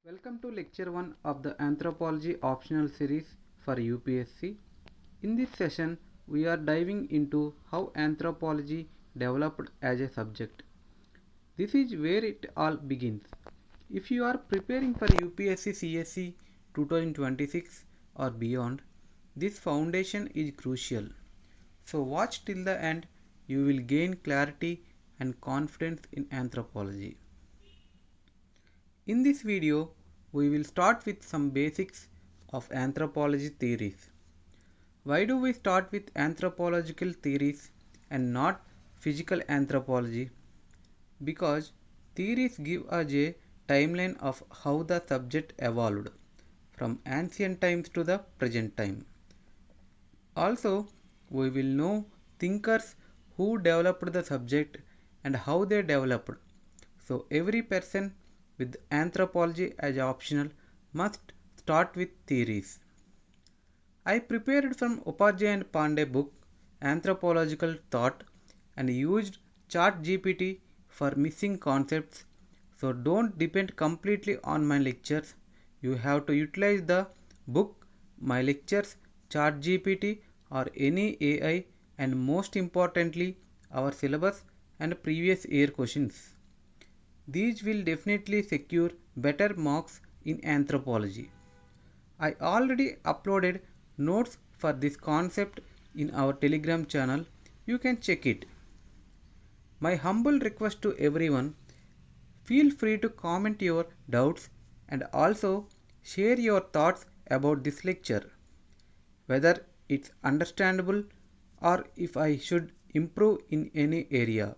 Welcome to lecture 1 of the Anthropology optional series for UPSC. In this session, we are diving into how anthropology developed as a subject. This is where it all begins. If you are preparing for UPSC CSE 2026 or beyond, this foundation is crucial. So watch till the end, you will gain clarity and confidence in anthropology. In this video, we will start with some basics of anthropology theories. Why do we start with anthropological theories and not physical anthropology? Because theories give us a timeline of how the subject evolved from ancient times to the present time. Also, we will know thinkers who developed the subject and how they developed. So every person with anthropology as optional must start with theories. I prepared from Upadhyay and Pandey book Anthropological Thought and used ChatGPT for missing concepts. So don't depend completely on my lectures. You have to utilize the book, my lectures, ChatGPT or any AI, and most importantly our syllabus and previous year questions. These will definitely secure better marks in anthropology. I already uploaded notes for this concept in our Telegram channel. You can check it. My humble request to everyone, feel free to comment your doubts and also share your thoughts about this lecture, whether it's understandable or if I should improve in any area.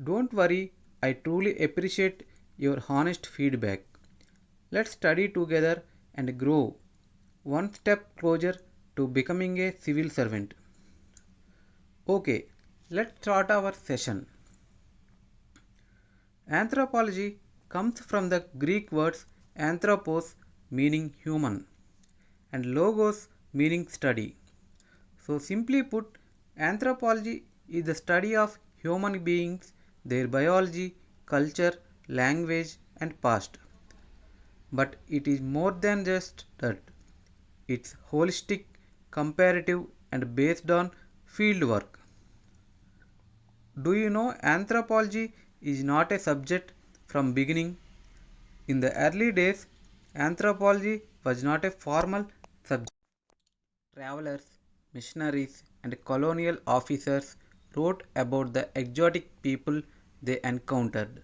Don't worry, I truly appreciate your honest feedback. Let's study together and grow one step closer to becoming a civil servant. Okay, let's start our session. Anthropology comes from the Greek words anthropos meaning human and logos meaning study. So simply put, anthropology is the study of human beings, their biology, culture, language and past. But it is more than just that. It's holistic, comparative and based on field work. Do you know anthropology is not a subject from beginning? In the early days, anthropology was not a formal subject. Travelers, missionaries and colonial officers wrote about the exotic people they encountered.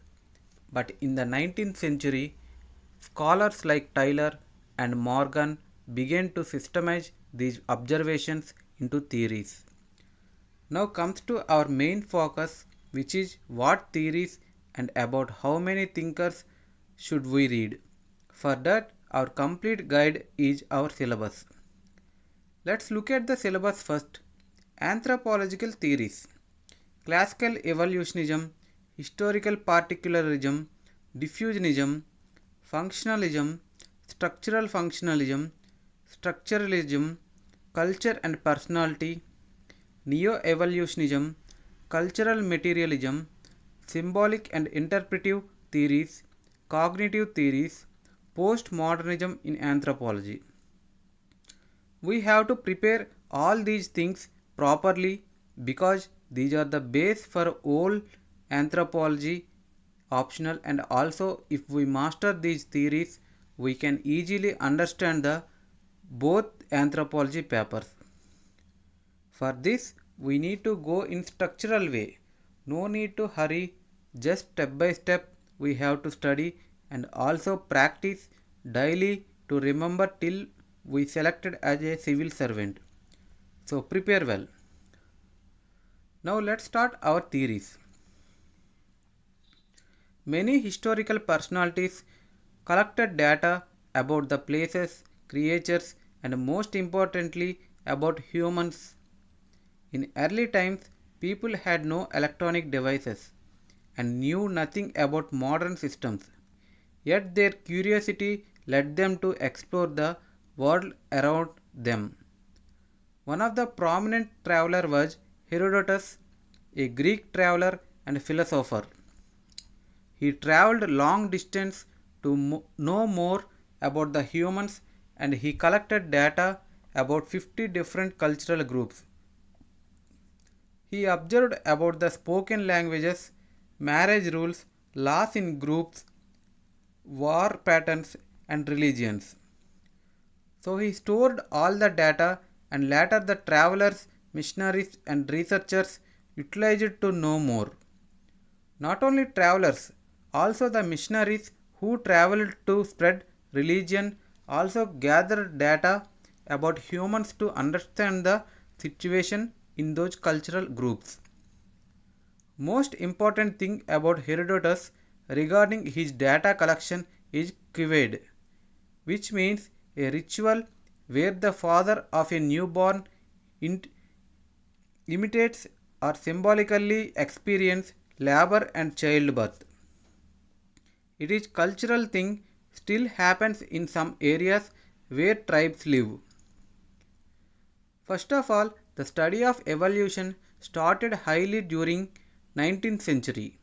But in the 19th century, scholars like Taylor and Morgan began to systemize these observations into theories. Now comes to our main focus, which is what theories and about how many thinkers should we read. For that, our complete guide is our syllabus. Let's look at the syllabus first. Anthropological theories. Classical evolutionism, historical particularism, diffusionism, functionalism, structuralism, culture and personality, neo-evolutionism, cultural materialism, symbolic and interpretive theories, cognitive theories, postmodernism in anthropology. We have to prepare all these things properly because these are the base for all anthropology optional, and also if we master these theories we can easily understand the both anthropology papers. For this we need to go in structural way. No need to hurry, just step by step we have to study and also practice daily to remember till we selected as a civil servant. So prepare well. Now let's start our theories. Many historical personalities collected data about the places, creatures and most importantly about humans. In early times, people had no electronic devices and knew nothing about modern systems. Yet their curiosity led them to explore the world around them. One of the prominent traveler was Herodotus, a Greek traveler and philosopher. He traveled long distance to know more about the humans, and he collected data about 50 different cultural groups. He observed about the spoken languages, marriage rules, laws in groups, war patterns, and religions. So he stored all the data, and later the travelers, missionaries, and researchers utilized it to know more. Not only travelers, also the missionaries who traveled to spread religion also gathered data about humans to understand the situation in those cultural groups. Most important thing about Herodotus regarding his data collection is Kived, which means a ritual where the father of a newborn imitates or symbolically experience labor and childbirth. It is cultural thing still happens in some areas where tribes live. First of all, the study of evolution started highly during 19th century.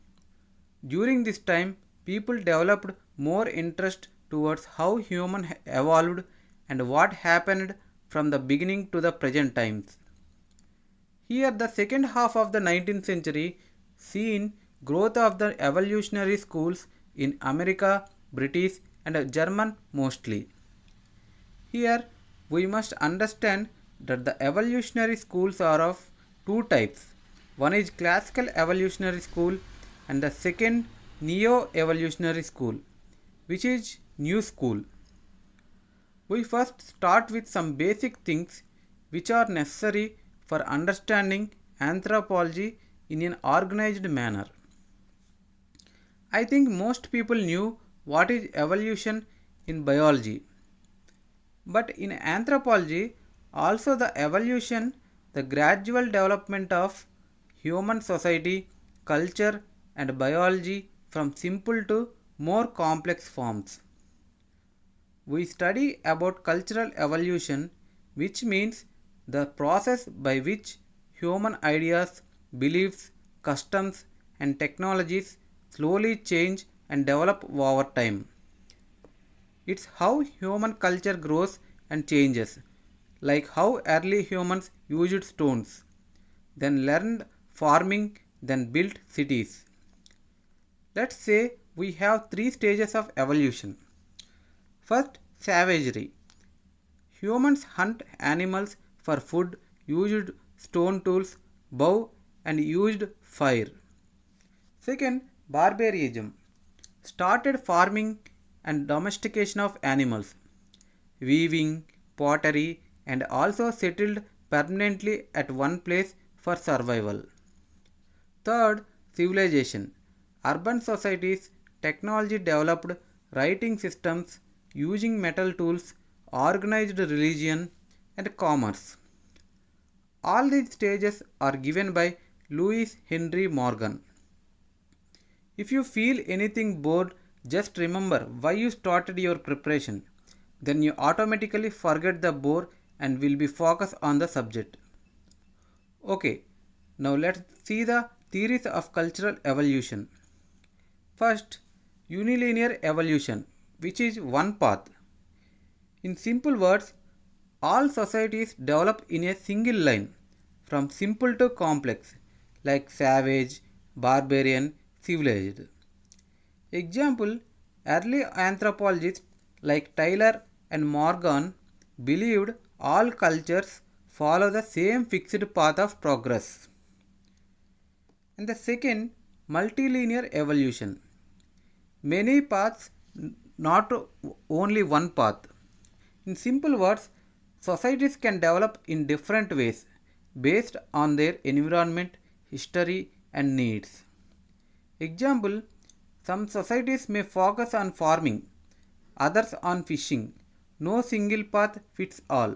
During this time, people developed more interest towards how human evolved and what happened from the beginning to the present times. Here, the second half of the 19th century seen growth of the evolutionary schools in America, British, and German mostly. Here, we must understand that the evolutionary schools are of two types. One is classical evolutionary school, and the second neo-evolutionary school, which is new school. We first start with some basic things which are necessary for understanding anthropology in an organized manner. I think most people knew what is evolution in biology. But in anthropology, also the evolution, the gradual development of human society, culture, and biology from simple to more complex forms. We study about cultural evolution, which means the process by which human ideas, beliefs, customs, and technologies slowly change and develop over time. It's how human culture grows and changes, like how early humans used stones, then learned farming, then built cities. Let's say we have three stages of evolution. First, savagery. Humans hunt animals for food, used stone tools, bow, and used fire. Second, barbarism. Started farming and domestication of animals, weaving, pottery, and also settled permanently at one place for survival. Third, civilization. Urban societies, technology developed, writing systems, using metal tools, organized religion, and commerce. All these stages are given by Louis Henry Morgan. If you feel anything bored, just remember why you started your preparation. Then you automatically forget the bore and will be focused on the subject. Okay, now let's see the theories of cultural evolution. First, unilinear evolution, which is one path. In simple words, all societies develop in a single line, from simple to complex, like savage, barbarian, civilized. Example, early anthropologists like Taylor and Morgan believed all cultures follow the same fixed path of progress. And the second, multilinear evolution. Many paths, not only one path. In simple words, societies can develop in different ways based on their environment, history, and needs. Example, some societies may focus on farming, others on fishing. No single path fits all.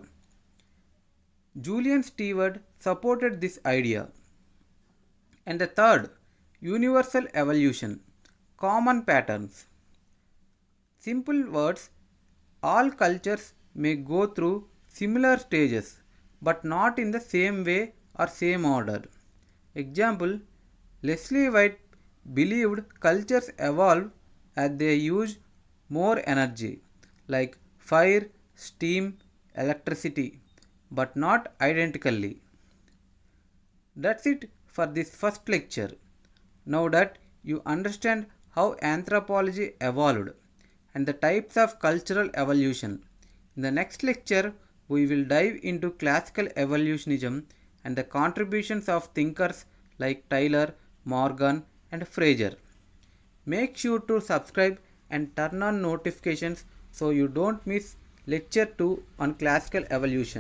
Julian Stewart supported this idea. And the third, universal evolution, common patterns. Simple words, all cultures may go through similar stages but not in the same way or same order. Example, Leslie White believed cultures evolve as they use more energy like fire, steam, electricity, but not identically. That's it for this first lecture. Now that you understand how anthropology evolved and the types of cultural evolution, in the next lecture we will dive into classical evolutionism and the contributions of thinkers like Taylor, Morgan, and Fraser. Make sure to subscribe and turn on notifications so you don't miss lecture 2 on classical evolution.